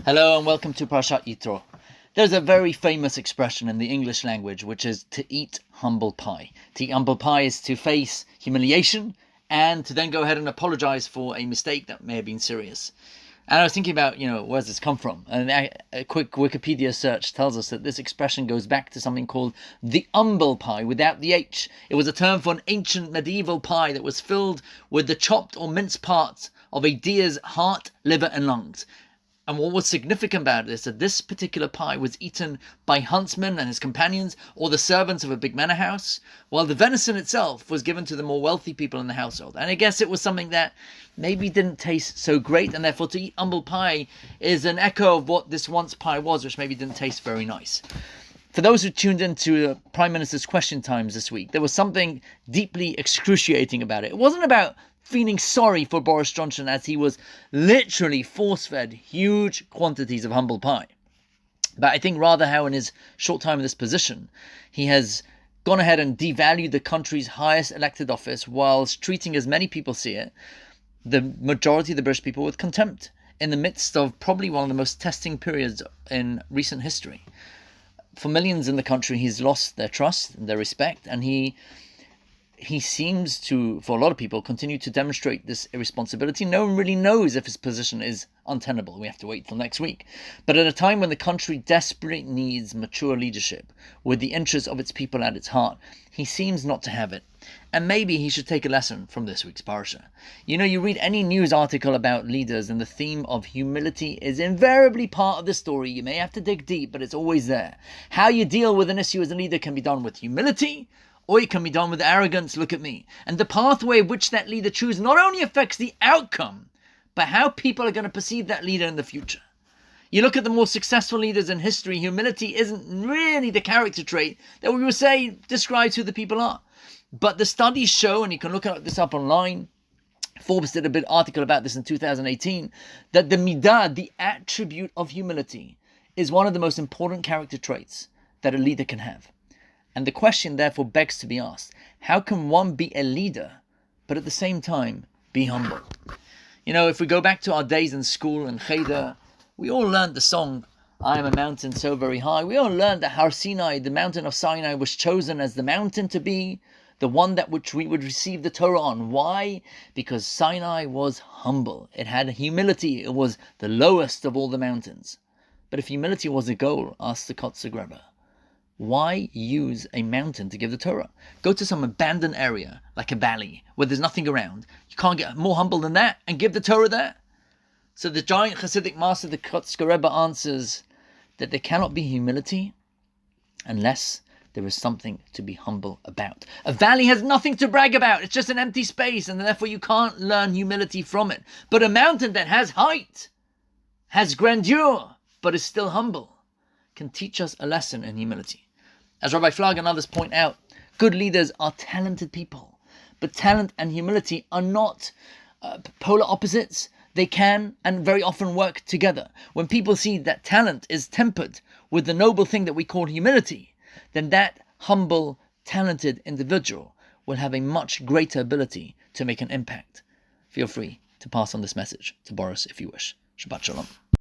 Hello and welcome to Parashat Yitro. There's a very famous expression in the English language which is to eat humble pie. To eat humble pie is to face humiliation and to then go ahead and apologize for a mistake that may have been serious. And I was thinking about, where's this come from? And a quick Wikipedia search tells us that this expression goes back to something called the humble pie without the H. It was a term for an ancient medieval pie that was filled with the chopped or minced parts of a deer's heart, liver and lungs. And what was significant about this, that this particular pie was eaten by huntsmen and his companions or the servants of a big manor house, while the venison itself was given to the more wealthy people in the household. And I guess it was something that maybe didn't taste so great, and therefore to eat humble pie is an echo of what this once pie was, which maybe didn't taste very nice. For those who tuned into Prime Minister's Question Times this week, there was something deeply excruciating about it. It wasn't about feeling sorry for Boris Johnson as he was literally force-fed huge quantities of humble pie. But I think rather how in his short time in this position, he has gone ahead and devalued the country's highest elected office whilst treating, as many people see it, the majority of the British people with contempt in the midst of probably one of the most testing periods in recent history. For millions in the country, he's lost their trust and their respect, and he seems to, for a lot of people, continue to demonstrate this irresponsibility. No one really knows if his position is untenable. We have to wait till next week. But at a time when the country desperately needs mature leadership, with the interests of its people at its heart, he seems not to have it. And maybe he should take a lesson from this week's parasha. You read any news article about leaders and the theme of humility is invariably part of the story. You may have to dig deep, but it's always there. How you deal with an issue as a leader can be done with humility, or it can be done with arrogance, look at me. And the pathway which that leader chooses not only affects the outcome, but how people are going to perceive that leader in the future. You look at the more successful leaders in history, humility isn't really the character trait that we would say describes who the people are. But the studies show, and you can look this up online, Forbes did a big article about this in 2018, that the midah, the attribute of humility, is one of the most important character traits that a leader can have. And the question therefore begs to be asked, how can one be a leader, but at the same time be humble? If we go back to our days in school and Cheder, we all learned the song, I am a mountain so very high. We all learned that Har Sinai, the mountain of Sinai, was chosen as the mountain to be the one that which we would receive the Torah on. Why? Because Sinai was humble. It had humility. It was the lowest of all the mountains. But if humility was the goal, asked the Kotzer Rebbe, why use a mountain to give the Torah? Go to some abandoned area, like a valley, where there's nothing around. You can't get more humble than that and give the Torah there. So the giant Hasidic master, the Kotzer Rebbe, answers that there cannot be humility unless there is something to be humble about. A valley has nothing to brag about. It's just an empty space, and therefore you can't learn humility from it. But a mountain that has height, has grandeur, but is still humble, can teach us a lesson in humility. As Rabbi Flag and others point out, good leaders are talented people. But talent and humility are not polar opposites. They can and very often work together. When people see that talent is tempered with the noble thing that we call humility, then that humble, talented individual will have a much greater ability to make an impact. Feel free to pass on this message to Boris if you wish. Shabbat Shalom.